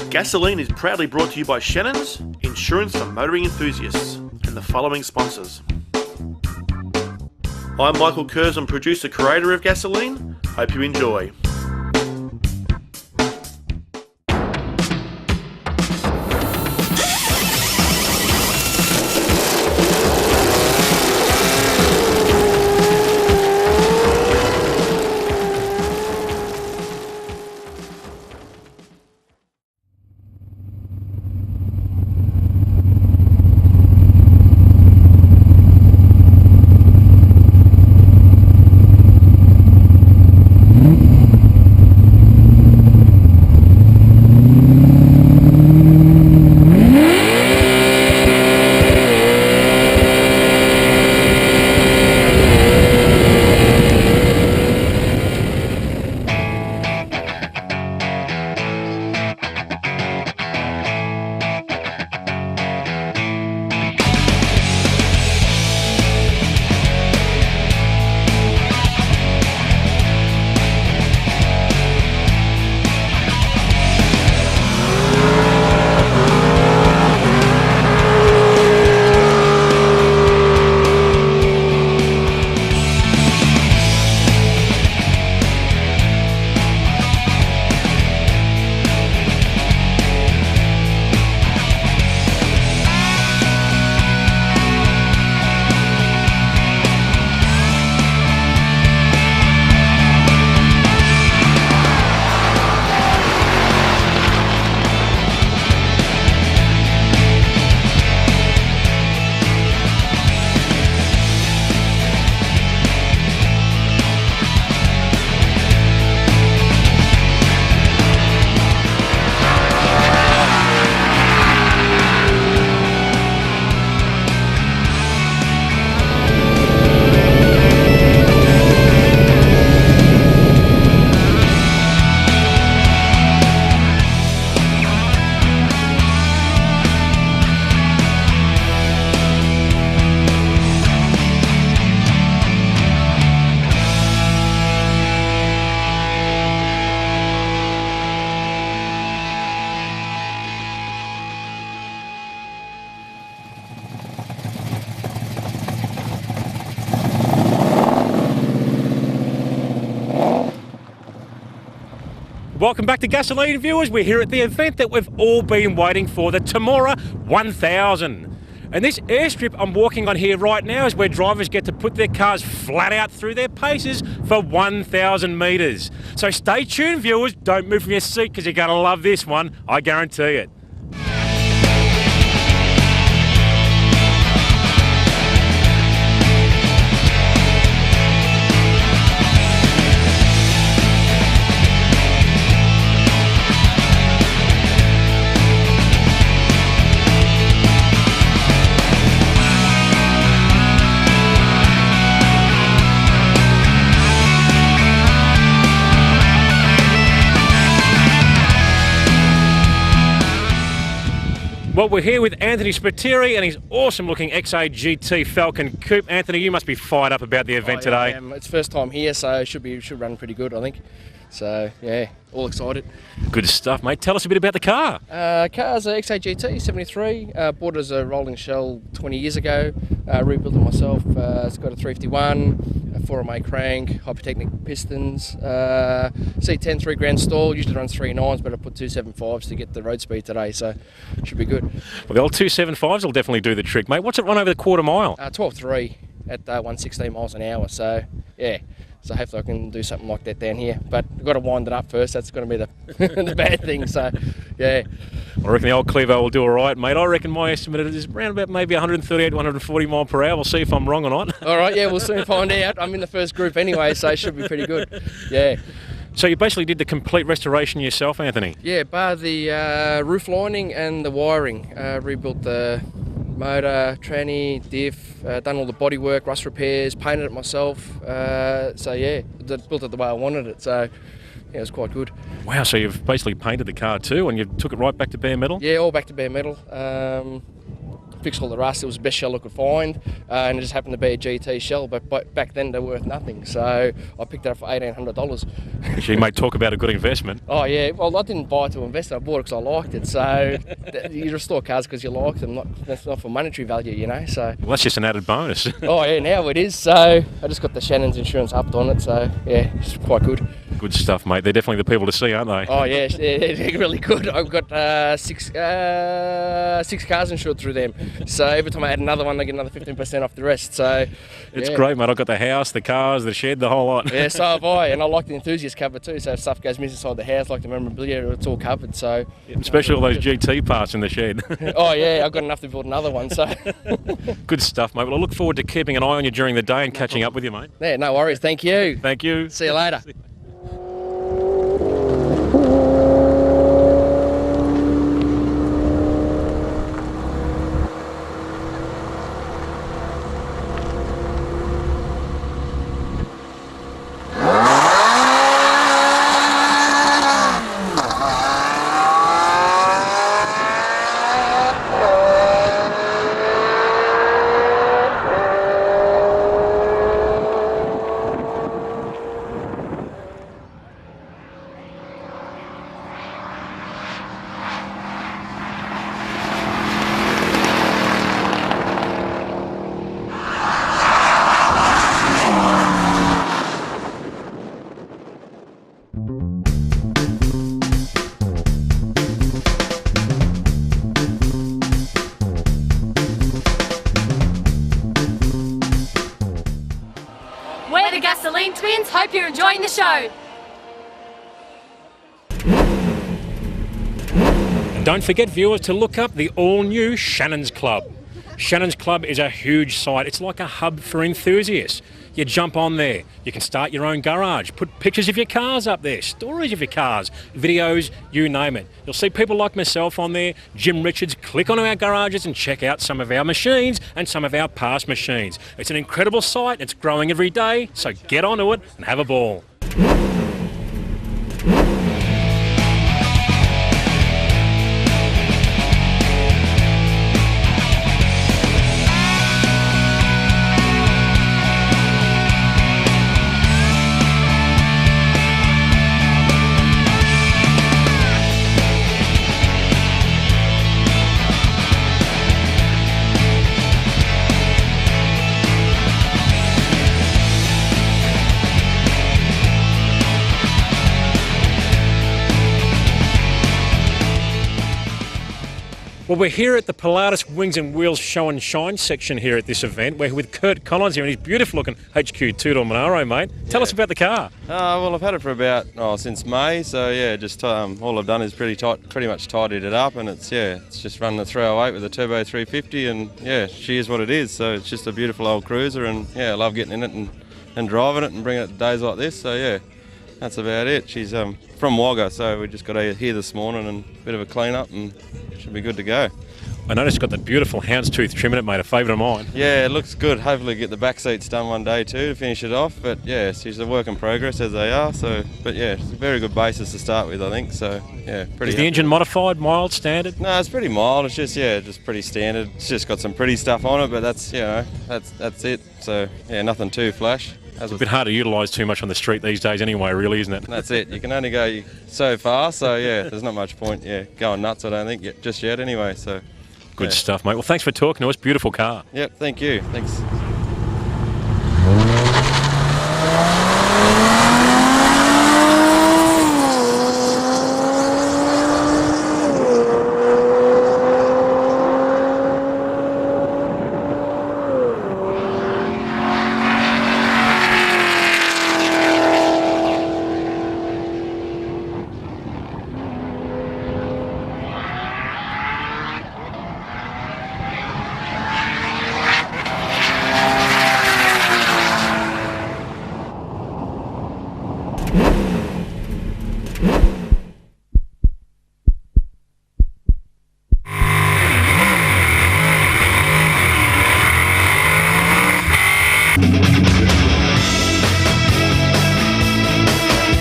Gasoline is proudly brought to you by Shannons, insurance for motoring enthusiasts, and the following sponsors. I'm Michael Curson, producer, creator of Gasoline. Hope you enjoy. Welcome back to Gasoline, viewers. We're here at the event that we've all been waiting for, the Temora 1000. And this airstrip I'm walking on here right now is where drivers get to put their cars flat out through their paces for 1,000 metres. So stay tuned, viewers. Don't move from your seat because you're going to love this one. I guarantee it. Well, we're here with Anthony Spitfire and his awesome-looking XA GT Falcon coupe. Anthony, you must be fired up about the event today. It's first time here, so it should run pretty good, I think. So, yeah, all excited. Good stuff, mate. Tell us a bit about the car. Car's a XA GT 73. Bought it as a rolling shell 20 years ago. Rebuilt it myself. It's got a 351, a 4MA crank, Hypertechnic pistons, C10 3 grand stall. Usually runs 3.9s, but I put 2.75s to get the road speed today, so should be good. Well, the old 2.75s will definitely do the trick, mate. What's it run over the quarter mile? 12.3 at 116 miles an hour, so yeah. So hopefully I can do something like that down here. But I've got to wind it up first. That's going to be the the bad thing. So, yeah. I reckon the old Clevo will do all right, mate. I reckon my estimate is around about maybe 138 to 140 mile per hour. We'll see if I'm wrong or not. All right, yeah, we'll soon find out. I'm in the first group anyway, so it should be pretty good. Yeah. So you basically did the complete restoration yourself, Anthony? Yeah, bar the roof lining and the wiring. Rebuilt the motor, tranny, diff, done all the bodywork, rust repairs, painted it myself. So yeah, built it the way I wanted it. So yeah, it was quite good. Wow, so you've basically painted the car too, and you took it right back to bare metal? Yeah, all back to bare metal. fixed all the rust. It was the best shell I could find, and it just happened to be a GT shell. But back then they're worth nothing, so I picked it up for $1,800. Actually, mate, talk about a good investment. Oh yeah, well I didn't buy it to invest. I bought it because I liked it. So you restore cars because you like them, that's not for monetary value, you know. So Well, that's just an added bonus. oh yeah, now it is. So I just got the Shannon's insurance upped on it. So yeah, it's quite good. Good stuff, mate. They're definitely the people to see, aren't they? Oh yeah, they're really good. I've got six cars insured through them. So every time I add another one, I get another 15% off the rest. So It's yeah. great, mate. I've got the house, the cars, the shed, the whole lot. Yeah, so have I, and I like the enthusiast cover too. So if stuff goes missing inside the house, like the memorabilia, it's all covered. So Especially all those GT parts in the shed. oh yeah, I've got enough to build another one. So Good stuff, mate. Well, I look forward to keeping an eye on you during the day and catching up with you, mate. yeah, no worries. Thank you. Thank you. See you later. We're the Gasolene Twins. Hope you're enjoying the show. And don't forget, viewers, to look up the all-new Shannon's Club. Shannon's Club is a huge site. It's like a hub for enthusiasts. You jump on there. You can start your own garage, put pictures of your cars up there, stories of your cars, videos, you name it. You'll see people like myself on there, Jim Richards. Click on our garages and check out some of our machines and some of our past machines. It's an incredible site. It's growing every day, so get onto it and have a ball. Well, we're here at the Pilatus Wings and Wheels Show and Shine section here at this event. We're with Kurt Collins here and his beautiful-looking HQ two-door Monaro, mate. Tell us about the car. Well, I've had it for about since May, so yeah, just all I've done is pretty much tidied it up, and it's just running the 308 with a turbo 350, and yeah, she is what it is. So it's just a beautiful old cruiser, and yeah, I love getting in it and driving it and bringing it to days like this. So yeah, that's about it. She's from Wagga, so we just got here this morning and a bit of a clean up, and should be good to go. I noticed it's got the beautiful houndstooth trim in it, mate, a favourite of mine. Yeah, it looks good. Hopefully get the back seats done one day too to finish it off. But yeah, she's a work in progress as they are. So, but yeah, it's a very good basis to start with, I think. So yeah, pretty. Is the engine modified, mild, standard? No, it's pretty mild. It's just pretty standard. It's just got some pretty stuff on it, but that's that's it. So yeah, nothing too flash. It's a bit hard to utilise too much on the street these days anyway, really, isn't it? That's it. You can only go so far. So yeah, there's not much point going nuts, I don't think, just yet anyway. So. Good stuff, mate. Well, thanks for talking to us. Beautiful car. Yep, thank you. Thanks.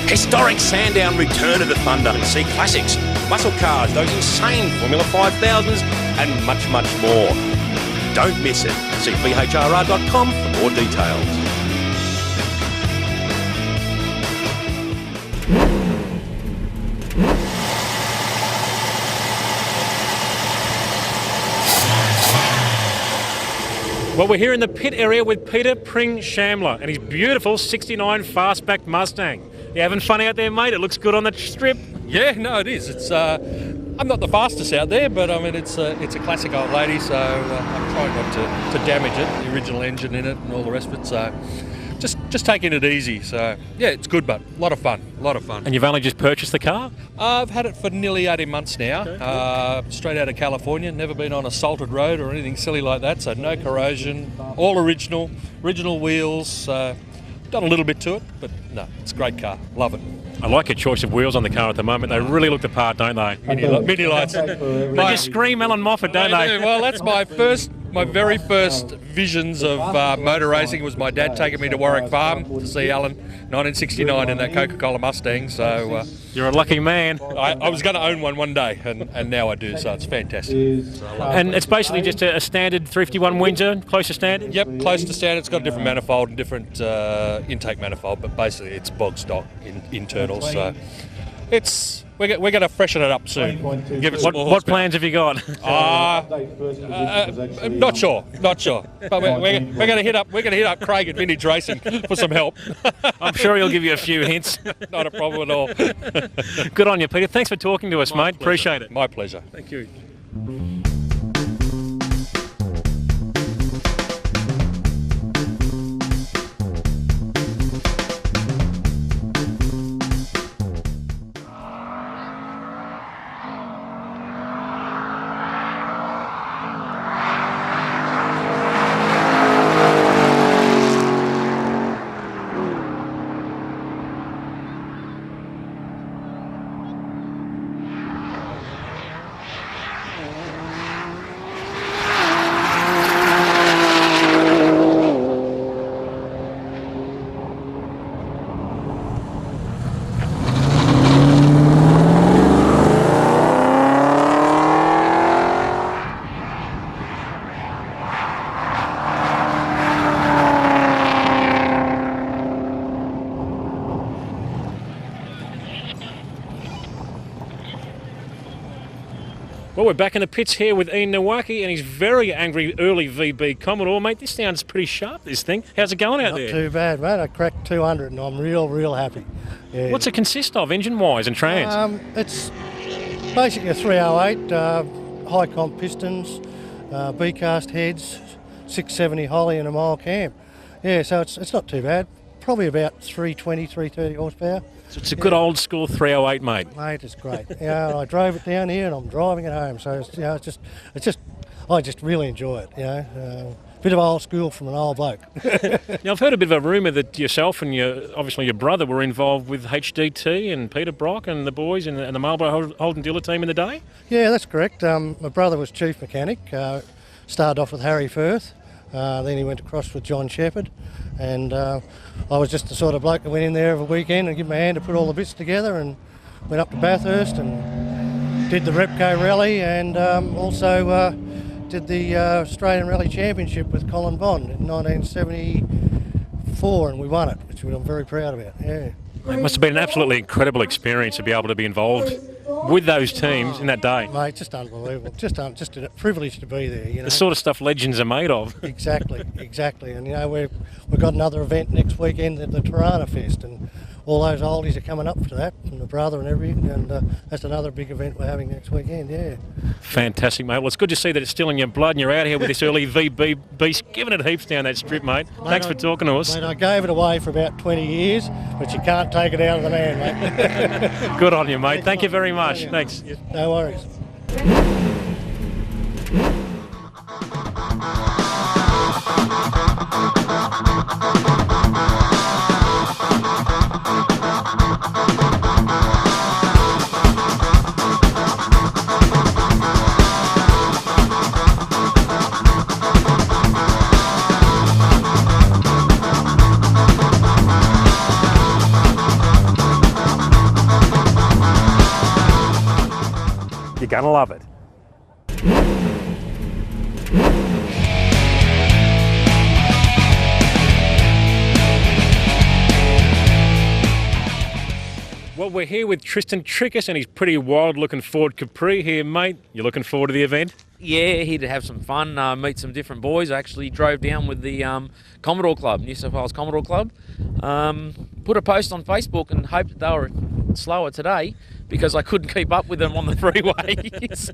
Historic Sandown return of the Thunder and see classics, muscle cars, those insane Formula 5000s and much, much more. Don't miss it. See vhrr.com for more details. Well, we're here in the pit area with Peter Pring-Shamler and his beautiful 69 Fastback Mustang. You having fun out there, mate? It looks good on the strip. Yeah, no, it is. It's I'm not the fastest out there, but I mean it's a classic old lady, so I'm trying not to damage it. The original engine in it and all the rest of it. So just taking it easy. So yeah, it's good, but a lot of fun. And you've only just purchased the car? I've had it for nearly 18 months now. Okay. Straight out of California. Never been on a salted road or anything silly like that. So no corrosion. All original wheels. Done a little bit to it, but no, it's a great car. Love it. I like your choice of wheels on the car at the moment. They really look the part, don't they? Mini lights. They just scream Alan Moffat, don't they? Well, that's my very first visions of motor racing was my dad taking me to Warwick Farm to see Alan, 1969, in that Coca-Cola Mustang. So you're a lucky man. I was going to own one day, and now I do. So it's fantastic. And it's basically just a standard 351 Windsor, close to standard. Yep, close to standard. It's got a different manifold and different intake manifold, but basically it's bog stock internal. So it's we're going to freshen it up soon. Give it what plans have you got? Not sure. But we're going to hit up Craig at Vintage Racing for some help. I'm sure he'll give you a few hints. Not a problem at all. Good on you, Peter. Thanks for talking to us, mate. Pleasure. Appreciate it. My pleasure. Thank you. Well, we're back in the pits here with Ian Nowaki and his very angry early VB Commodore. Mate, this sounds pretty sharp, this thing. How's it going out there? Not too bad, mate. I cracked 200 and I'm real happy. Yeah. What's it consist of, engine-wise and trans? It's basically a 308, high comp pistons, B-cast heads, 670 Holly and a mile cam. Yeah, so it's not too bad. Probably about 320, 330 horsepower. So it's a good old school 308, mate. Mate, it's great. I drove it down here and I'm driving it home. So I just really enjoy it. Bit of old school from an old bloke. Now, I've heard a bit of a rumour that yourself and obviously your brother were involved with HDT and Peter Brock and the boys and the Marlboro Holden dealer team in the day. Yeah, that's correct. My brother was chief mechanic. Started off with Harry Firth. Then he went across with John Shepherd, and I was just the sort of bloke that went in there every weekend and give my hand to put all the bits together, and went up to Bathurst and did the Repco Rally, and also did the Australian Rally Championship with Colin Bond in 1974, and we won it, which I'm very proud about. Yeah. It must have been an absolutely incredible experience to be able to be involved with those teams in that day. Mate, just unbelievable. Just a privilege to be there. The sort of stuff legends are made of. Exactly. And we've got another event next weekend at the Tirana Fest, and all those oldies are coming up to that, and the brother and everything, and that's another big event we're having next weekend. Yeah. Fantastic, mate. Well, it's good to see that it's still in your blood, and you're out here with this early VB beast, giving it heaps down that strip, mate. Thanks for talking to us. Mate, I gave it away for about 20 years, but you can't take it out of the man, mate. Good on you, mate. Thank you very much. Thanks. No worries. You're gonna love it. Well, we're here with Tristan Trickus and his pretty wild-looking Ford Capri here, mate. You looking forward to the event? Yeah, here to have some fun, meet some different boys. I actually drove down with the Commodore Club, New South Wales Commodore Club. Put a post on Facebook and hoped that they were slower today because I couldn't keep up with them on the freeway. So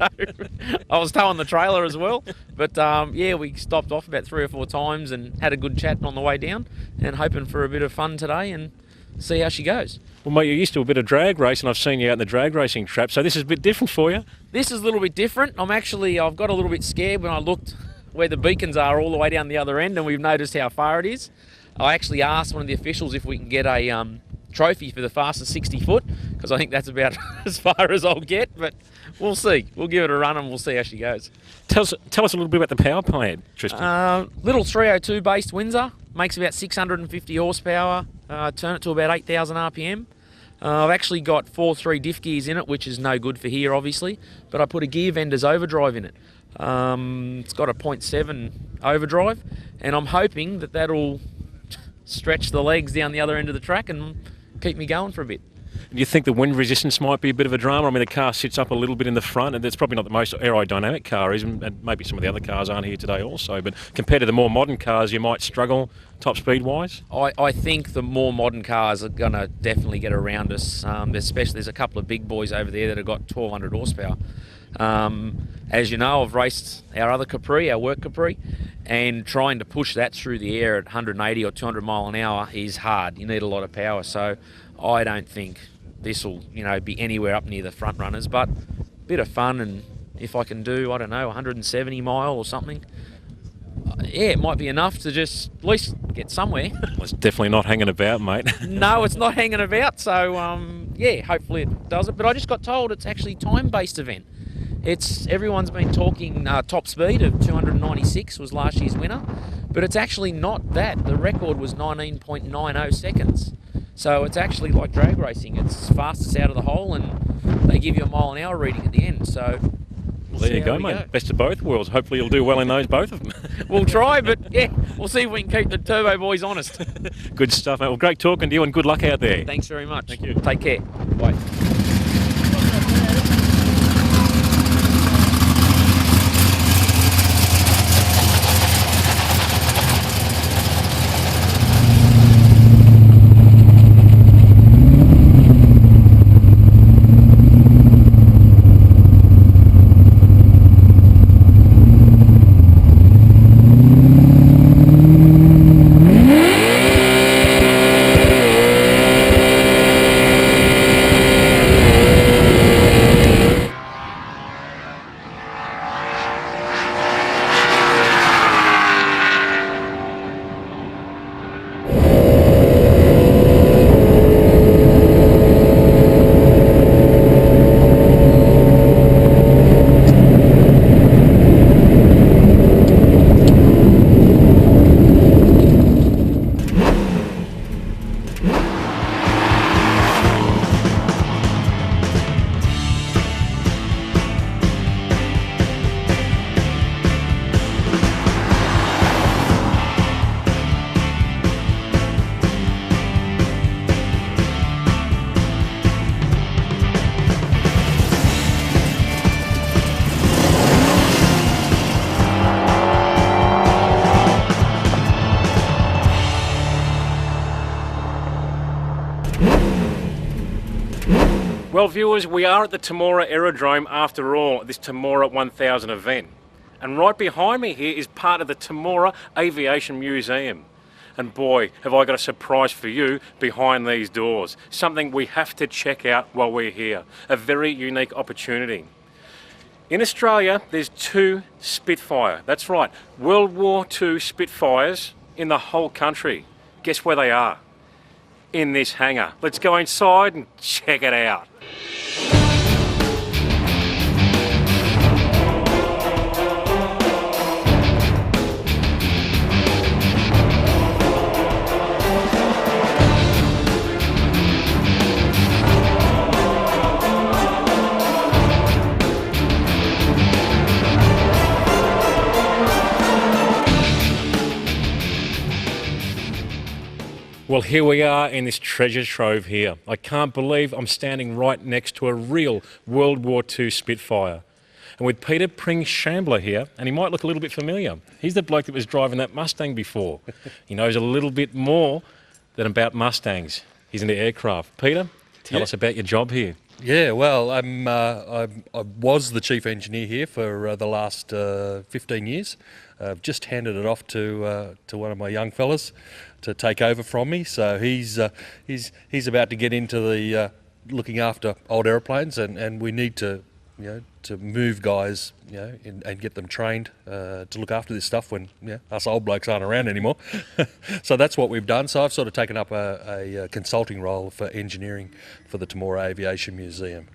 I was towing the trailer as well. But yeah, we stopped off about 3 or 4 times and had a good chat on the way down and hoping for a bit of fun today and see how she goes. Well, mate, you're used to a bit of drag racing. I've seen you out in the drag racing trap, so this is a bit different for you. This is a little bit different. I've got a little bit scared when I looked where the beacons are all the way down the other end, and we've noticed how far it is. I actually asked one of the officials if we can get a trophy for the fastest 60 foot, because I think that's about as far as I'll get, but we'll see. We'll give it a run and we'll see how she goes. Tell us a little bit about the power plant, Tristan. Little 302 based Windsor, makes about 650 horsepower, turn it to about 8,000 RPM. I've actually got 4.3 diff gears in it, which is no good for here, obviously, but I put a gear vendor's overdrive in it. It's got a 0.7 overdrive, and I'm hoping that that'll stretch the legs down the other end of the track and keep me going for a bit. Do you think the wind resistance might be a bit of a drama? I mean, the car sits up a little bit in the front, and it's probably not the most aerodynamic car, and maybe some of the other cars aren't here today also, but compared to the more modern cars, you might struggle top speed-wise? I think the more modern cars are going to definitely get around us, especially there's a couple of big boys over there that have got 1,200 horsepower. As you know, I've raced our other Capri, our work Capri, and trying to push that through the air at 180 or 200 mile an hour is hard. You need a lot of power, so I don't think this will, be anywhere up near the front runners, but a bit of fun, and if I can do, 170 mile or something, yeah, it might be enough to just at least get somewhere. Well, it's definitely not hanging about, mate. No, it's not hanging about, so yeah, hopefully it does it. But I just got told it's actually time-based event. Everyone's been talking top speed of 296 was last year's winner, but it's actually not that. The record was 19.90 seconds. So it's actually like drag racing. It's fastest out of the hole, and they give you a mile an hour reading at the end. So there you go, mate. Best of both worlds. Hopefully you'll do well in those, both of them. We'll try, but yeah, we'll see if we can keep the Turbo boys honest. Good stuff, mate. Well, great talking to you, and good luck out there. Thanks very much. Thank you. Take care. Bye. Well, viewers, we are at the Temora Aerodrome after all, at this Temora 1000 event. And right behind me here is part of the Temora Aviation Museum. And boy, have I got a surprise for you behind these doors. Something we have to check out while we're here. A very unique opportunity. In Australia, there's 2 Spitfire. That's right, World War II Spitfires in the whole country. Guess where they are? In this hangar. Let's go inside and check it out. Well, here we are in this treasure trove here. I can't believe I'm standing right next to a real World War II Spitfire. And with Peter Pring-Shambler here, and he might look a little bit familiar. He's the bloke that was driving that Mustang before. He knows a little bit more than about Mustangs. He's into aircraft. Peter, tell us about your job here. Yeah, well, I was the chief engineer here for the last 15 years. I've just handed it off to one of my young fellas to take over from me. So he's about to get into the looking after old aeroplanes, and we need to to move guys and get them trained to look after this stuff when us old blokes aren't around anymore. So that's what we've done. So I've sort of taken up a consulting role for engineering for the Temora Aviation Museum.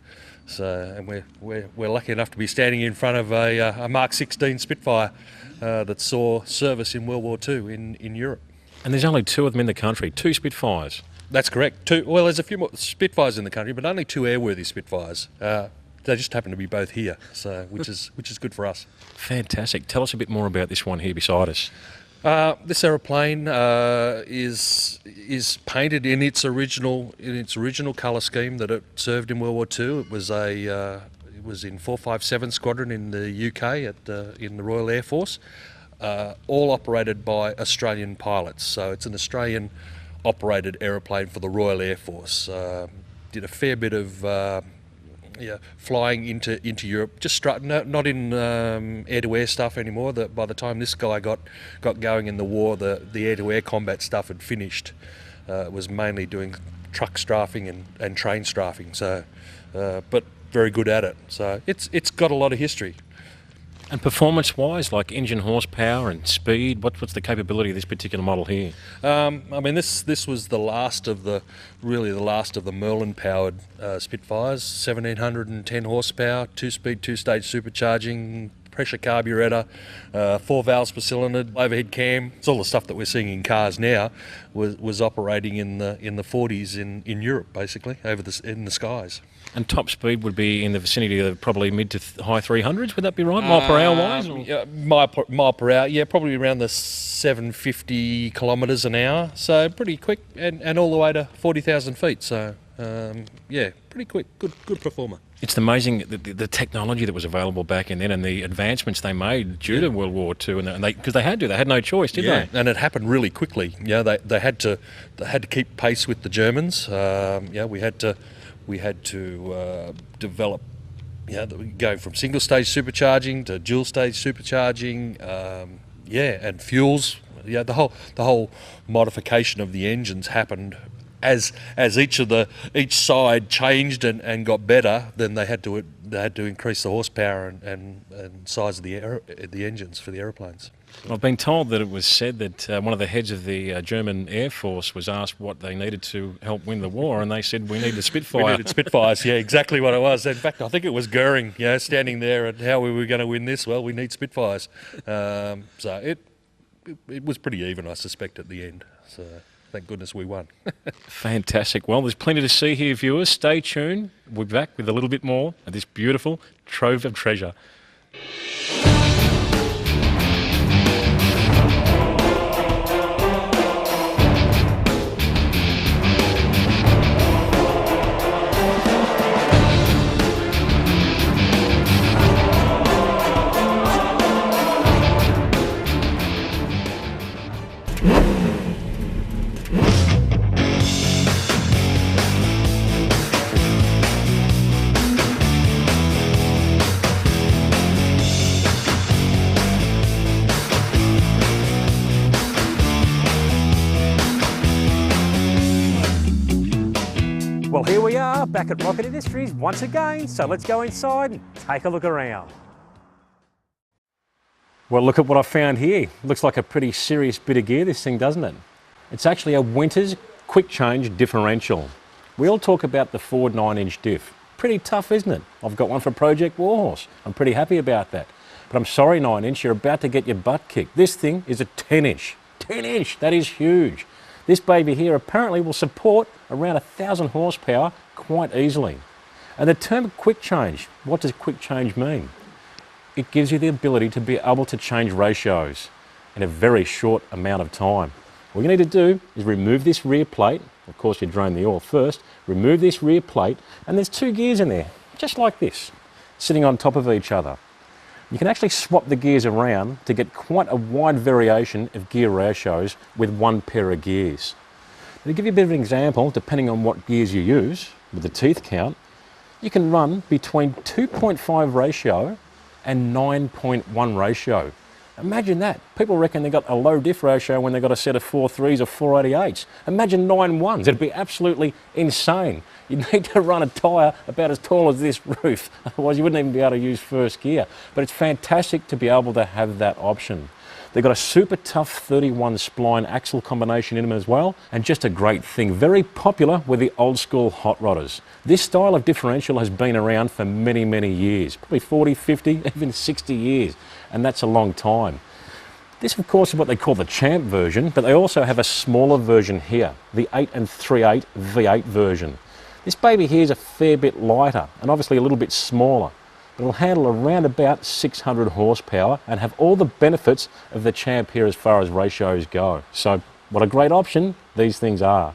So, and we're lucky enough to be standing in front of a Mark 16 Spitfire that saw service in World War II in Europe. And there's only 2 of them in the country, 2 Spitfires. That's correct. 2. Well, there's a few more Spitfires in the country, but only 2 airworthy Spitfires. They just happen to be both here, so which is good for us. Fantastic. Tell us a bit more about this one here beside us. This aeroplane is painted in its original colour scheme that it served in World War II. It was in 457 Squadron in the UK in the Royal Air Force, all operated by Australian pilots. So it's an Australian operated aeroplane for the Royal Air Force. Did a fair bit of flying into Europe, just not in air-to-air stuff anymore. By the time this guy got going in the war, the air-to-air combat stuff had finished. It was mainly doing truck strafing and train strafing. So, but very good at it. So it's got a lot of history. And performance-wise, like engine horsepower and speed, what's the capability of this particular model here? I mean, this was the last of the Merlin-powered Spitfires. 1710 horsepower, 2-speed, 2-stage supercharging, pressure carburettor, 4 valves per cylinder, overhead cam. It's all the stuff that we're seeing in cars now. Was operating in the 40s in Europe, basically, in the skies. And top speed would be in the vicinity of probably mid to high 300s, would that be right? Mile per hour wise? Yeah, mile per hour, yeah, probably around the 750 kilometres an hour. So pretty quick, and all the way to 40,000 feet. So yeah, pretty quick, good performer. It's amazing the technology that was available back in then and the advancements they made due to World War II, and because they had no choice, did they? And it happened really quickly. Yeah, they had to keep pace with the Germans. We had to develop, going from single stage supercharging to dual stage supercharging, and fuels. Yeah, the whole modification of the engines happened as each side changed and got better. Then they had to increase the horsepower and size of the engines for the aeroplanes. I've been told that it was said that one of the heads of the German Air Force was asked what they needed to help win the war, and they said, we need a Spitfire. We needed Spitfires, yeah, exactly what it was. In fact, I think it was Goering, standing there and how we were going to win this. Well, we need Spitfires. So it was pretty even, I suspect, at the end. So thank goodness we won. Fantastic. Well, there's plenty to see here, viewers. Stay tuned. We'll be back with a little bit more of this beautiful trove of treasure. Well, here we are back at Rocket Industries once again, so let's go inside and take a look around. Well, look at what I found here. Looks like a pretty serious bit of gear, this thing, doesn't it? It's actually a Winters quick change differential. We all talk about the Ford 9-inch diff. Pretty tough, isn't it? I've got one for Project Warhorse. I'm pretty happy about that. But I'm sorry, 9-inch, you're about to get your butt kicked. This thing is a 10-inch. 10-inch, that is huge. This baby here apparently will support around 1,000 horsepower quite easily. And the term quick change, what does quick change mean? It gives you the ability to be able to change ratios in a very short amount of time. All you need to do is remove this rear plate. Of course, you drain the oil first. Remove this rear plate, and there's 2 gears in there, just like this, sitting on top of each other. You can actually swap the gears around to get quite a wide variation of gear ratios with 1 pair of gears. To give you a bit of an example, depending on what gears you use with the teeth count, you can run between 2.5 ratio and 9.1 ratio. Imagine that. People reckon they've got a low diff ratio when they've got a set of 4.3s or 488s. Imagine 9.1s. It'd be absolutely insane. You'd need to run a tyre about as tall as this roof. Otherwise, you wouldn't even be able to use first gear. But it's fantastic to be able to have that option. They've got a super tough 31 spline axle combination in them as well, and just a great thing, very popular with the old school hot rodders. This style of differential has been around for many, many years, probably 40, 50, even 60 years, and that's a long time. This, of course, is what they call the Champ version, but they also have a smaller version here, the 8 3/8 V8 version. This baby here is a fair bit lighter and obviously a little bit smaller. It'll handle around about 600 horsepower and have all the benefits of the Champ here as far as ratios go. So what a great option these things are.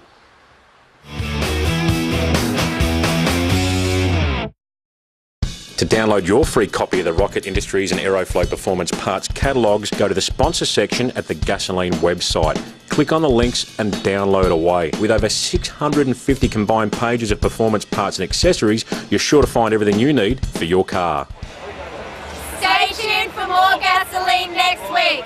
To download your free copy of the Rocket Industries and Aeroflow Performance Parts catalogues, go to the sponsor section at the Gasolene website. Click on the links and download away. With over 650 combined pages of performance parts and accessories, you're sure to find everything you need for your car. Stay tuned for more Gasolene next week.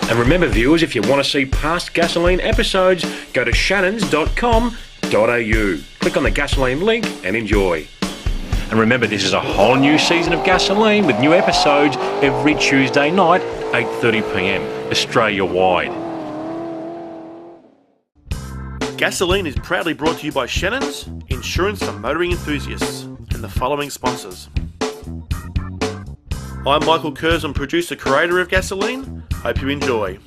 And remember, viewers, if you want to see past Gasoline episodes, go to shannons.com.au. Click on the Gasoline link and enjoy. And remember, this is a whole new season of Gasoline with new episodes every Tuesday night, 8:30 p.m, Australia-wide. Gasoline is proudly brought to you by Shannons, insurance for motoring enthusiasts, and the following sponsors. I'm Michael Curson, producer-creator of Gasoline. Hope you enjoy.